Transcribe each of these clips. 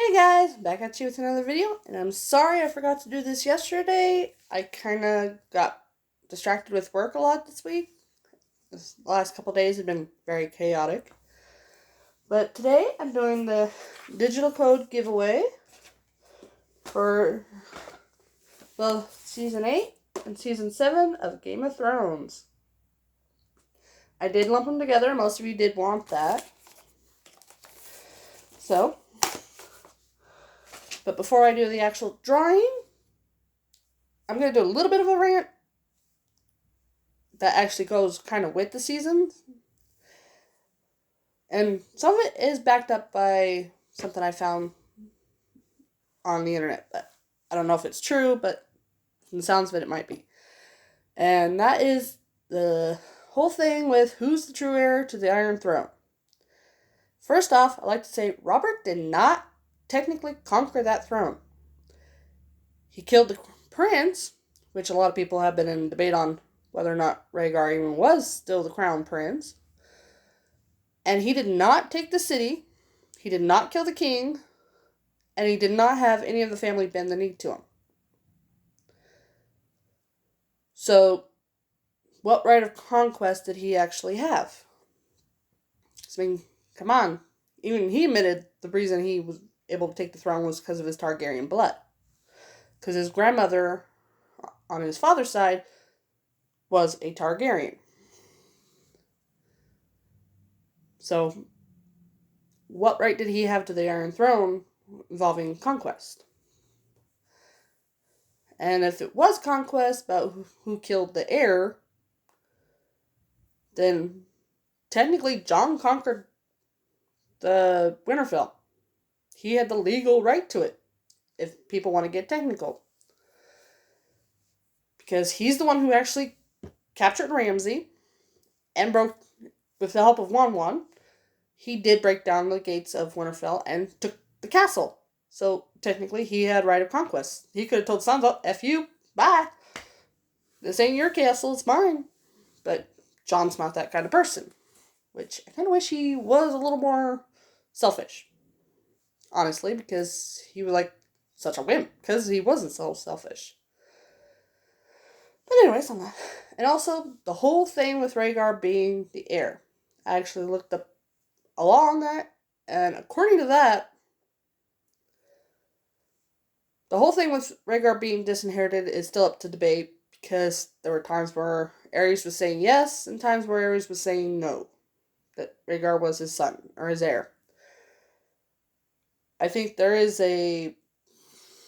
Hey guys, back at you with another video, and I'm sorry I forgot to do this yesterday. I kind of got distracted with work a lot this week. The last couple days have been very chaotic. But today I'm doing the digital code giveaway for, Season 8 and Season 7 of Game of Thrones. I did lump them together. Most of you did want that. But before I do the actual drawing, I'm going to do a little bit of a rant that actually goes kind of with the season. And some of it is backed up by something I found on the internet. But I don't know if it's true, but from the sounds of it, it might be. And that is the whole thing with who's the true heir to the Iron Throne. First off, I'd like to say Robert did not technically conquer that throne. He killed the prince, which a lot of people have been in debate on whether or not Rhaegar even was still the crown prince. And he did not take the city, he did not kill the king, and he did not have any of the family bend the knee to him. So, what right of conquest did he actually have? I mean, come on. Even he admitted the reason he was able to take the throne was because of his Targaryen blood. Because his grandmother, on his father's side, was a Targaryen. So, what right did he have to the Iron Throne involving conquest? And if it was conquest about who killed the heir, then technically Jon conquered the Winterfell. He had the legal right to it, if people want to get technical. Because he's the one who actually captured Ramsay and broke, with the help of Won, he did break down the gates of Winterfell and took the castle. So, technically, he had right of conquest. He could have told Sansa, F you, bye. This ain't your castle, it's mine. But Jon's not that kind of person. Which I kind of wish he was a little more selfish. Honestly, because he was like such a wimp. Because he wasn't so selfish. But anyways, on that. And also, the whole thing with Rhaegar being the heir. I actually looked up along that, and according to that, the whole thing with Rhaegar being disinherited is still up to debate, because there were times where Aerys was saying yes, and times where Aerys was saying no, that Rhaegar was his son, or his heir. I think there is a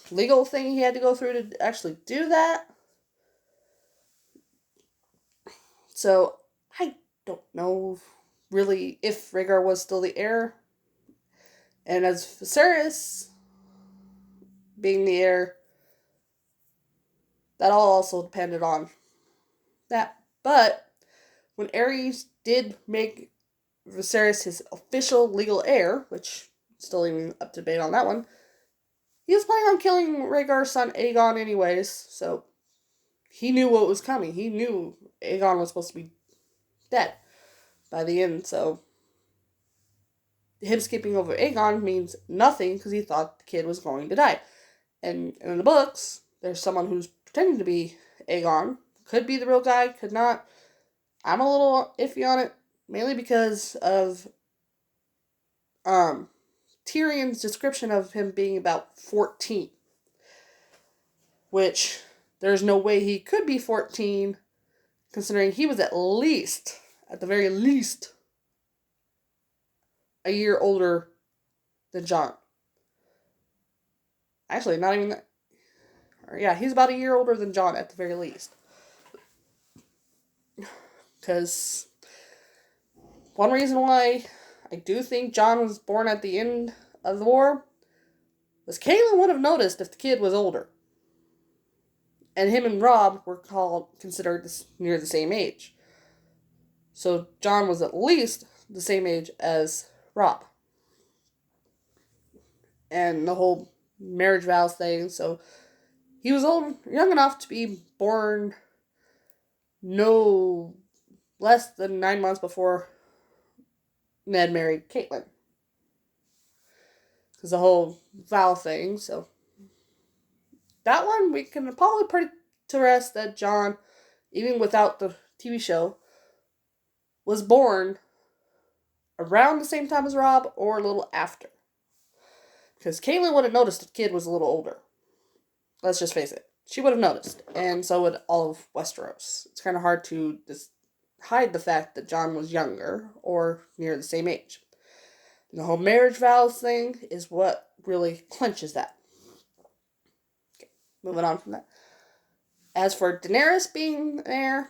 legal thing he had to go through to actually do that. So, I don't know really if Rhaegar was still the heir. And as Viserys being the heir, that all also depended on that. But when Aerys did make Viserys his official legal heir, which still even up to debate on that one, he was planning on killing Rhaegar's son Aegon anyways, so he knew what was coming. He knew Aegon was supposed to be dead by the end, so him skipping over Aegon means nothing because he thought the kid was going to die. And in the books, there's someone who's pretending to be Aegon. Could be the real guy, could not. I'm a little iffy on it, mainly because of Tyrion's description of him being about 14. Which, there's no way he could be 14, considering he was at the very least, a year older than Jon. Actually, not even that. Yeah, he's about a year older than Jon at the very least. Because one reason why I do think Jon was born at the end of the war was Caitlyn would have noticed if the kid was older. And him and Robb were considered near the same age. So Jon was at least the same age as Robb. And the whole marriage vows thing, so he was young enough to be born no less than 9 months before Ned married Caitlyn. because the whole vow thing. So that one we can probably put it to rest that Jon, even without the TV show, was born around the same time as Robb or a little after. Because Caitlyn would have noticed the kid was a little older. Let's just face it. She would have noticed. And so would all of Westeros. It's kind of hard to just hide the fact that Jon was younger or near the same age. And the whole marriage vows thing is what really clinches that. Okay, moving on from that. As for Daenerys being there,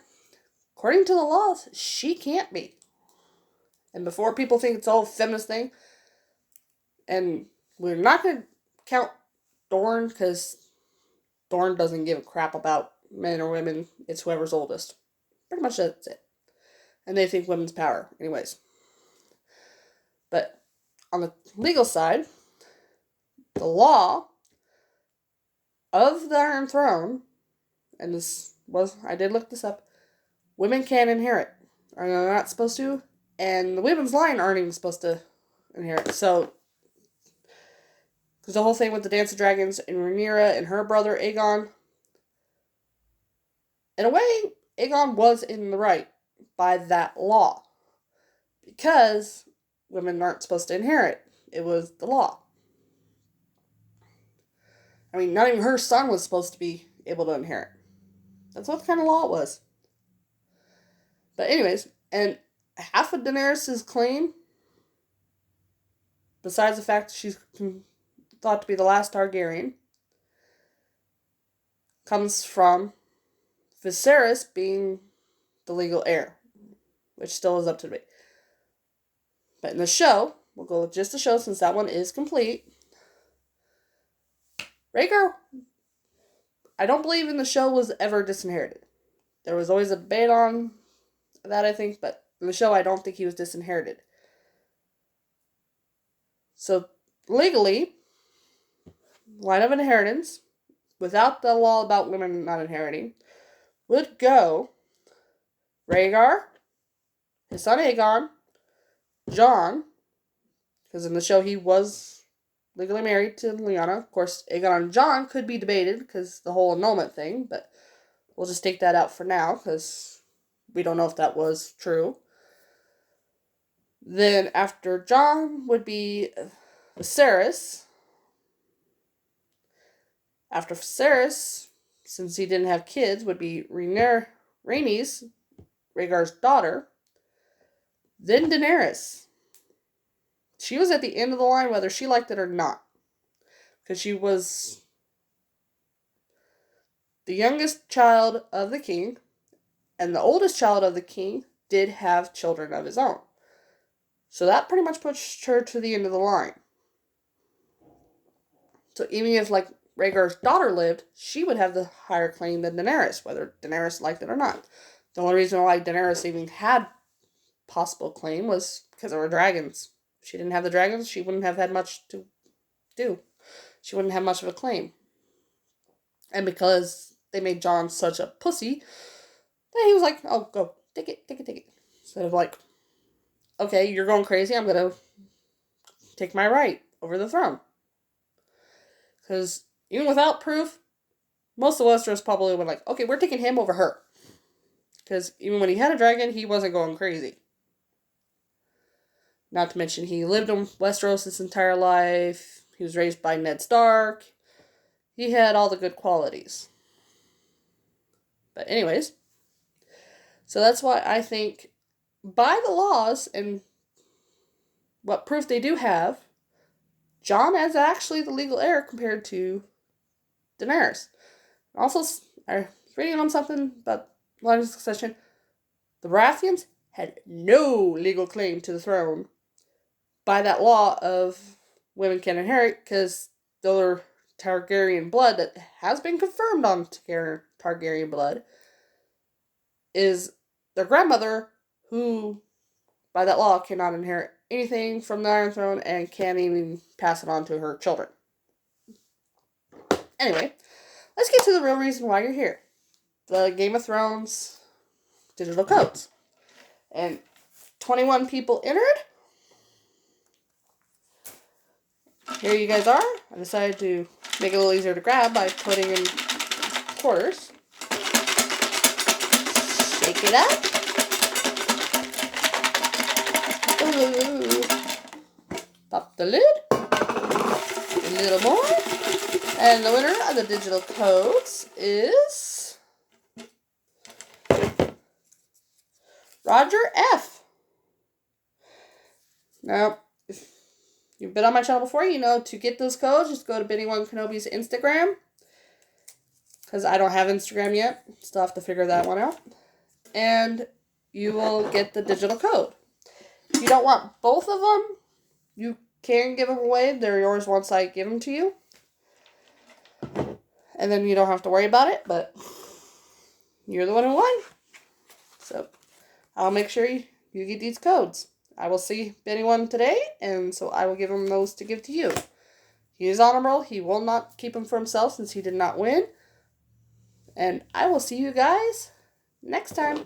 according to the laws, she can't be. And before people think it's all a feminist thing, and we're not going to count Dorne because Dorne doesn't give a crap about men or women. It's whoever's oldest. Pretty much that's it. And they think women's power. Anyways. But on the legal side, the law of the Iron Throne, and I did look this up, women can't inherit. They're not supposed to. And the women's line aren't even supposed to inherit. So, because the whole thing with the Dance of Dragons and Rhaenyra and her brother Aegon, in a way, Aegon was in the right by that law. Because women aren't supposed to inherit. It was the law. I mean, not even her son was supposed to be able to inherit. That's what kind of law it was. But anyways, and half of Daenerys' claim, besides the fact that she's thought to be the last Targaryen, comes from Viserys being the legal heir, which still is up to debate. But in the show, we'll go with just the show since that one is complete. Rhaegar, I don't believe in the show was ever disinherited. There was always a debate on that, I think, but in the show, I don't think he was disinherited. So, legally, line of inheritance, without the law about women not inheriting, would go Rhaegar, his son Aegon, Jon, because in the show he was legally married to Lyanna. Of course, Aegon and Jon could be debated because the whole annulment thing, but we'll just take that out for now because we don't know if that was true. Then after Jon would be Viserys. After Viserys, since he didn't have kids, would be Rhaenys, Rhaegar's daughter. Then Daenerys. She was at the end of the line whether she liked it or not. Because she was the youngest child of the king. And the oldest child of the king did have children of his own. So that pretty much pushed her to the end of the line. So even if, like, Rhaegar's daughter lived, she would have the higher claim than Daenerys, whether Daenerys liked it or not. The only reason why Daenerys even had possible claim was because there were dragons. If she didn't have the dragons, she wouldn't have had much to do. She wouldn't have much of a claim. And because they made Jon such a pussy, then he was like, oh, go, take it. Instead of like, okay, you're going crazy, I'm going to take my right over the throne. Because even without proof, most of Westeros probably were like, okay, we're taking him over her. Because even when he had a dragon, he wasn't going crazy. Not to mention, he lived in Westeros his entire life. He was raised by Ned Stark. He had all the good qualities. But anyways, so that's why I think by the laws and what proof they do have, Jon is actually the legal heir compared to Daenerys. Also, I was reading on something about line of succession. The Baratheons had no legal claim to the throne by that law of women can inherit because their Targaryen blood that has been confirmed on Targaryen blood is their grandmother, who by that law cannot inherit anything from the Iron Throne and can't even pass it on to her children. Anyway, let's get to the real reason why you're here. The Game of Thrones digital codes. And 21 people entered. Here you guys are. I decided to make it a little easier to grab by putting in quarters. Shake it up. Ooh. Pop the lid. A little more. And the winner of the digital codes is Roger F. Now, if you've been on my channel before, you know to get those codes, just go to Benny One Kenobi's Instagram. Because I don't have Instagram yet. Still have to figure that one out. And you will get the digital code. If you don't want both of them, you can give them away. They're yours once I give them to you. And then you don't have to worry about it, but you're the one who won. So I'll make sure you get these codes. I will see Benny One today, and so I will give him those to give to you. He is honorable. He will not keep them for himself since he did not win. And I will see you guys next time.